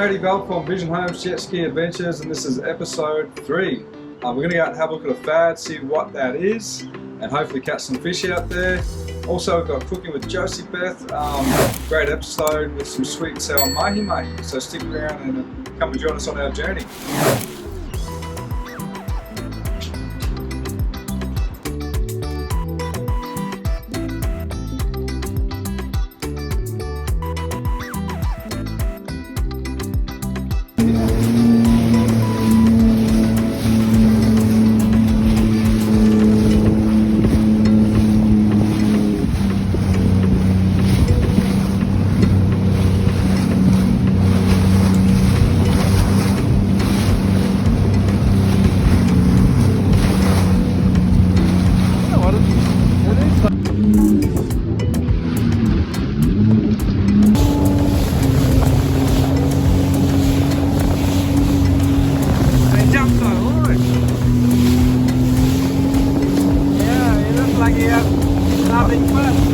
Alrighty, Val from Vision Homes Jetski Adventures, and this is episode 3. We're going to go out and have a look at a FAD, see what that is, and hopefully catch some fish out there. Also, we've got cooking with Josiebeth, great episode with some sweet and sour mahi mahi. So stick around and come and join us on our journey.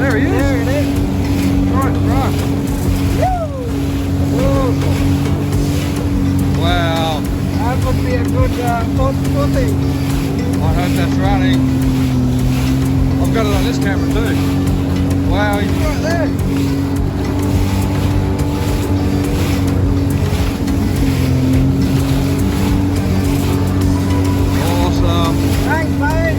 There he is. There it is. Right. Wow. That would be a good footing. I hope that's running. I've got it on this camera too. Wow, he's right there. Awesome. Thanks, mate.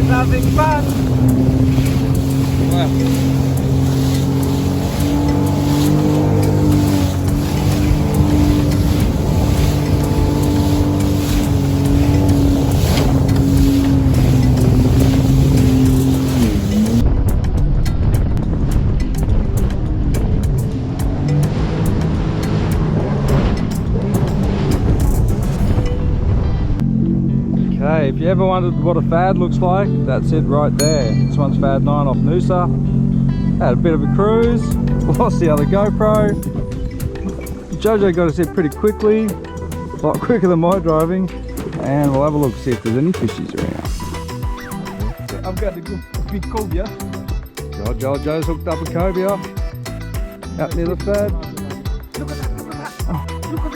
Having fun. Wow. Okay, if you ever wondered what a FAD looks like, that's it right there. This one's FAD 9 off Noosa. Had a bit of a cruise, lost the other GoPro. Jojo got us here pretty quickly, a lot quicker than my driving, and we'll have a look, see if there's any fishies around. I've got a good big cobia. Joe's hooked up a cobia out near the FAD. Look at that. Look at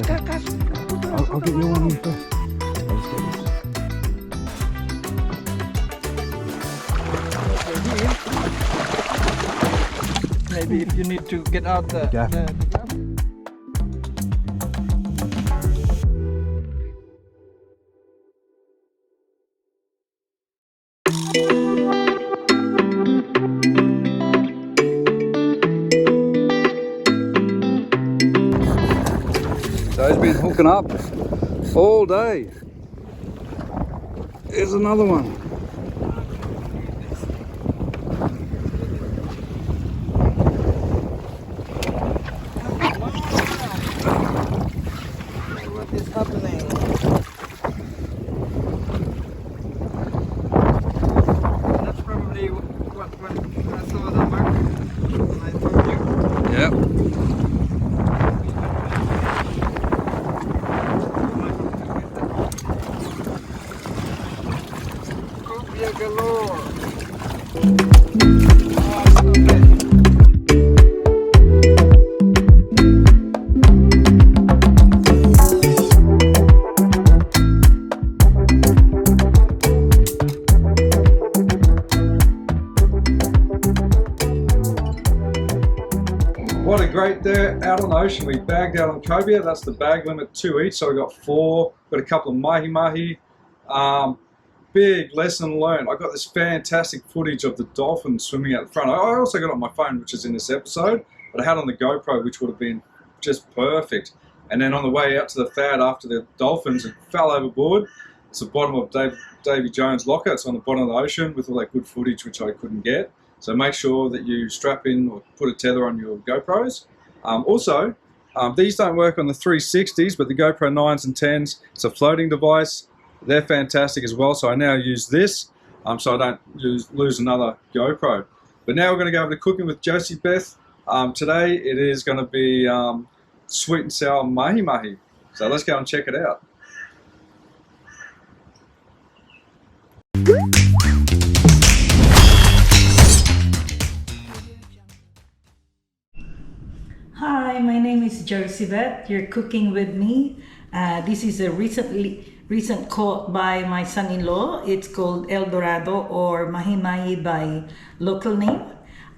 that. Catch. I'll get your one in first. Maybe if you need to get out the gaff. So he's been hooking up all day. Here's another one. What is happening? That's probably when I saw the mark when I told you. Yep. Galore. What a great day out on the ocean. We bagged out on Cobia. That's the bag limit, 2 each, so we got 4. Got a couple of mahi mahi. Big lesson learned. I got this fantastic footage of the dolphins swimming out the front. I also got it on my phone, which is in this episode, but I had on the GoPro, which would have been just perfect. And then on the way out to the FAD after the dolphins, it fell overboard. It's the bottom of Davy Jones' locker. It's on the bottom of the ocean with all that good footage, which I couldn't get. So make sure that you strap in or put a tether on your GoPros. Also, these don't work on the 360s, but the GoPro 9s and 10s, it's a floating device. They're fantastic as well, so I now use this so I don't lose another GoPro. But now we're going to go over to cooking with Josiebeth. Today it is going to be sweet and sour mahi mahi. So let's go and check it out. Hi, my name is Josiebeth. You're cooking with me. This is a recent cook by my son-in-law. It's called El Dorado or Mahi Mahi by local name.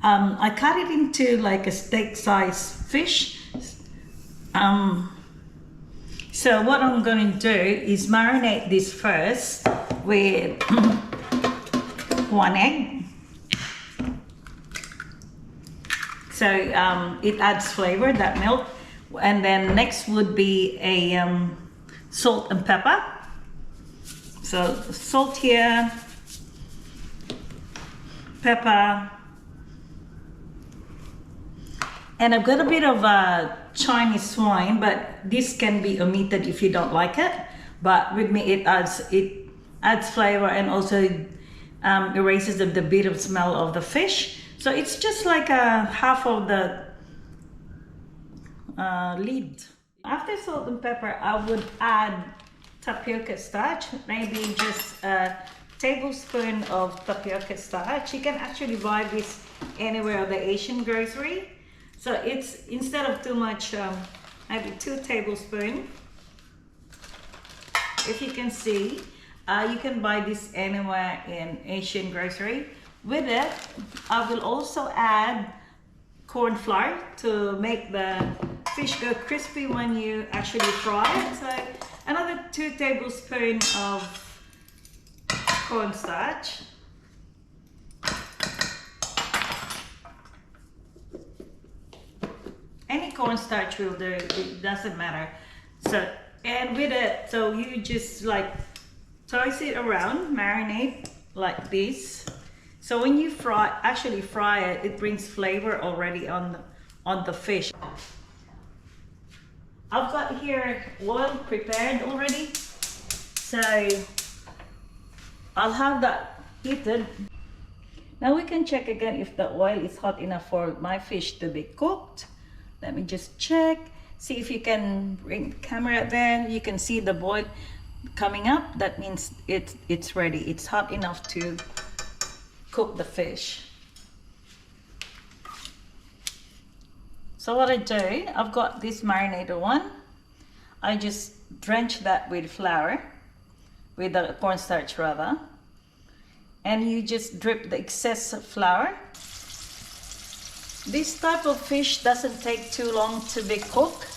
I cut it into like a steak-sized fish. So what I'm going to do is marinate this first with 1 egg. So it adds flavor, that milk. And then next would be a salt and pepper. So salt here, pepper. And I've got a bit of Chinese wine, but this can be omitted if you don't like it. But with me, it adds flavor and also erases the bitter smell of the fish. So it's just like half of the lid. After salt and pepper, I would add tapioca starch, maybe just a tablespoon of tapioca starch. You can actually buy this anywhere at the Asian grocery. So it's, instead of too much, maybe 2 tablespoons. If you can see, you can buy this anywhere in Asian grocery. With it, I will also add corn flour to make the fish go crispy when you actually fry it. So another 2 tablespoons of cornstarch. Any cornstarch will do, it doesn't matter. So, and with it, so you just like toss it around, marinate like this. So when you actually fry it, it brings flavor already on the fish. I've got here oil prepared already. So I'll have that heated. Now we can check again if the oil is hot enough for my fish to be cooked. Let me just check. See if you can bring the camera there. You can see the boil coming up. That means it's ready. It's hot enough to cook the fish. So what I do, I've got this marinated one. I just drench that with flour, with the cornstarch rather, and you just drip the excess flour. This type of fish doesn't take too long to be cooked.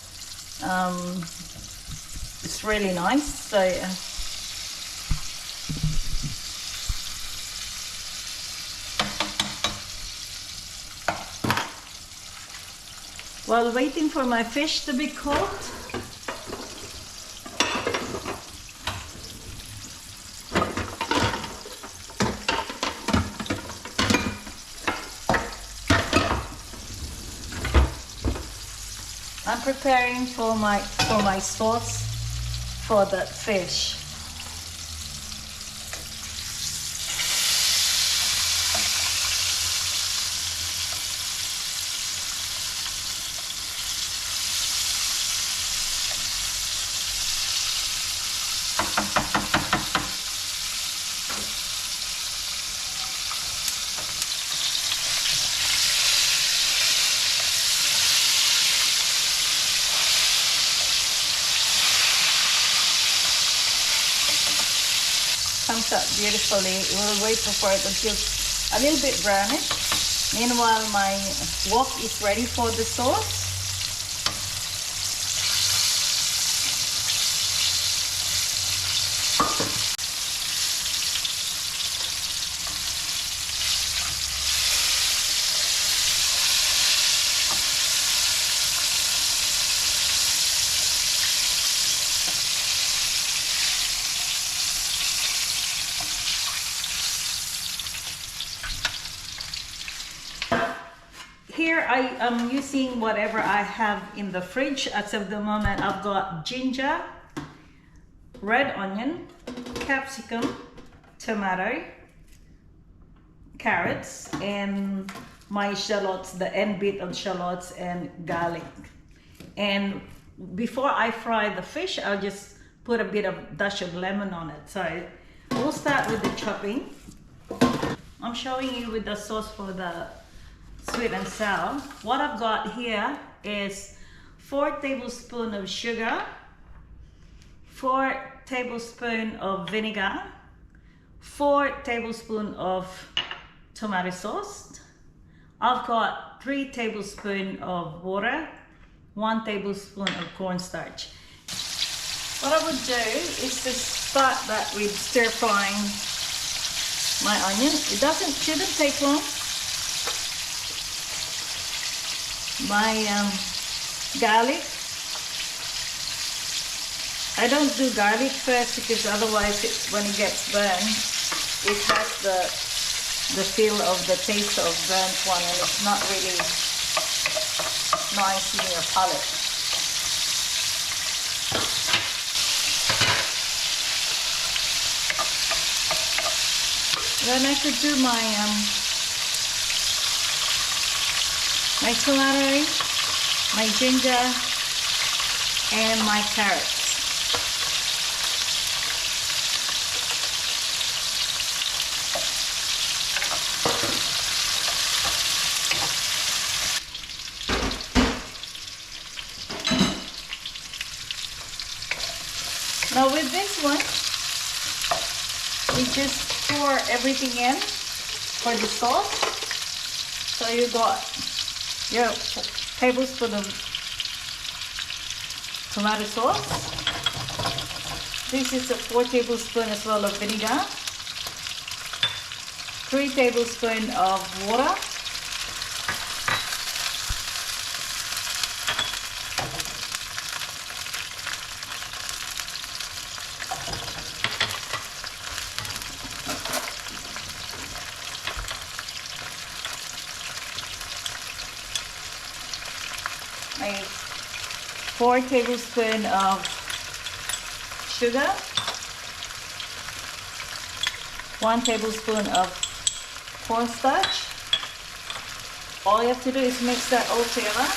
It's really nice. So while waiting for my fish to be cooked, I'm preparing for my sauce for the fish. Comes out beautifully. We'll wait for it until a little bit brownish. Meanwhile, my wok is ready for the sauce. Here I am using whatever I have in the fridge. As of the moment, I've got ginger, red onion, capsicum, tomato, carrots, and my shallots, the end bit of shallots and garlic. And before I fry the fish, I'll just put a bit of dash of lemon on it. So we'll start with the chopping. I'm showing you with the sauce for the sweet and sour. What I've got here is 4 tablespoons of sugar, 4 tablespoons of vinegar, 4 tablespoons of tomato sauce. I've got 3 tablespoons of water, 1 tablespoon of cornstarch. What I would do is to start that with stir frying my onion. It shouldn't take long. My garlic. I don't do garlic first because otherwise when it gets burned, it has the feel of the taste of burnt one, and it's not really nice in your palate. Then I could do my my celery, my ginger, and my carrots. Now with this one, we just pour everything in for the sauce. So you got your tablespoon of tomato sauce. This is a 4 tablespoons as well of vinegar, 3 tablespoons of water, a 4 tablespoons of sugar, 1 tablespoon of cornstarch. All you have to do is mix that all together.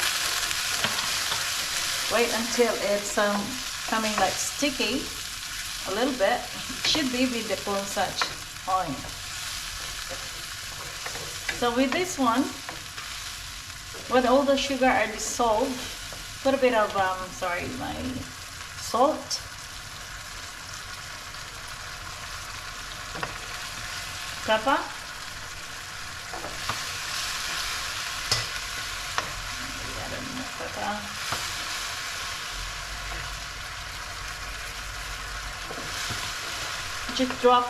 Wait until it's coming like sticky a little bit. It should be with the cornstarch on. So with this one, when all the sugar are dissolved, put a bit of my salt, pepper, just drop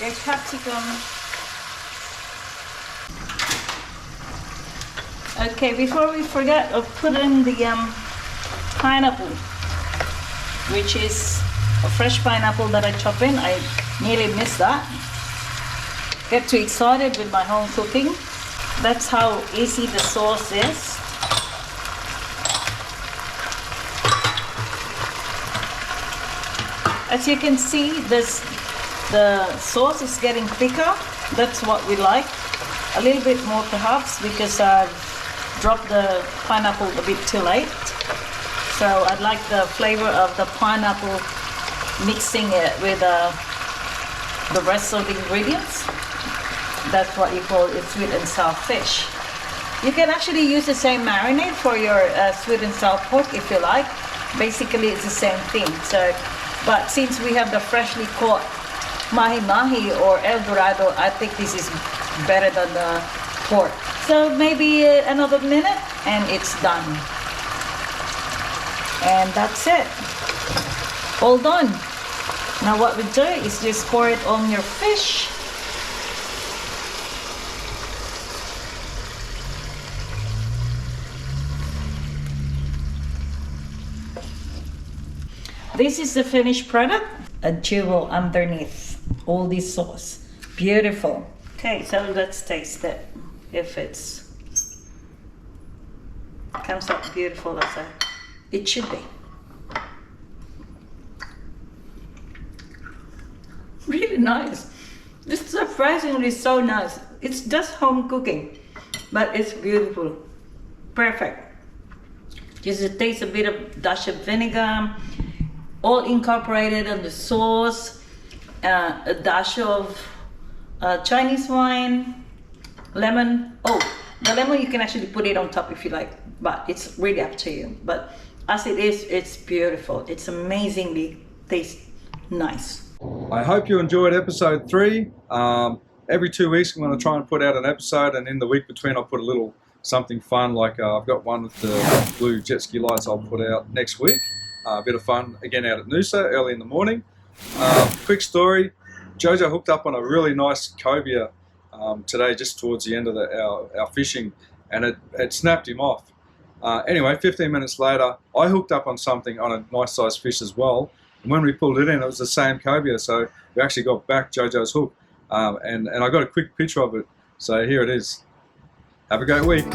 your capsicum. Okay, before we forget of putting the pineapple, which is a fresh pineapple that I chop in. I nearly missed that. Get too excited with my home cooking. That's how easy the sauce is. As you can see, the sauce is getting thicker. That's what we like. A little bit more perhaps because I've dropped the pineapple a bit too late. So I'd like the flavor of the pineapple mixing it with the rest of the ingredients. That's what you call it, sweet and sour fish. You can actually use the same marinade for your sweet and sour pork if you like. Basically it's the same thing. So, but since we have the freshly caught mahi mahi or El Dorado, I think this is better than the pork. So maybe another minute and it's done. And that's it. All done. Now what we do is just pour it on your fish. This is the finished product. A jewel underneath all this sauce. Beautiful. Okay, so let's taste it. If comes out beautiful as it should be. Really nice. It's surprisingly so nice. It's just home cooking, but it's beautiful. Perfect. Just it tastes a bit of dash of vinegar, all incorporated on the sauce, a dash of Chinese wine, lemon. Oh, the lemon you can actually put it on top if you like, but it's really up to you. But as it is, it's beautiful. It's amazingly tastes nice. I hope you enjoyed episode 3. Every 2 weeks I'm going to try and put out an episode, and in the week between I'll put a little something fun, like I've got one with the blue jet ski lights I'll put out next week. A bit of fun again out at Noosa early in the morning. Quick story, Jojo hooked up on a really nice cobia today just towards the end of our fishing, and it snapped him off. Anyway, 15 minutes later I hooked up on something on a nice sized fish as well, and when we pulled it in it was the same cobia, so we actually got back Jojo's hook, and I got a quick picture of it, so here it is. Have a great week.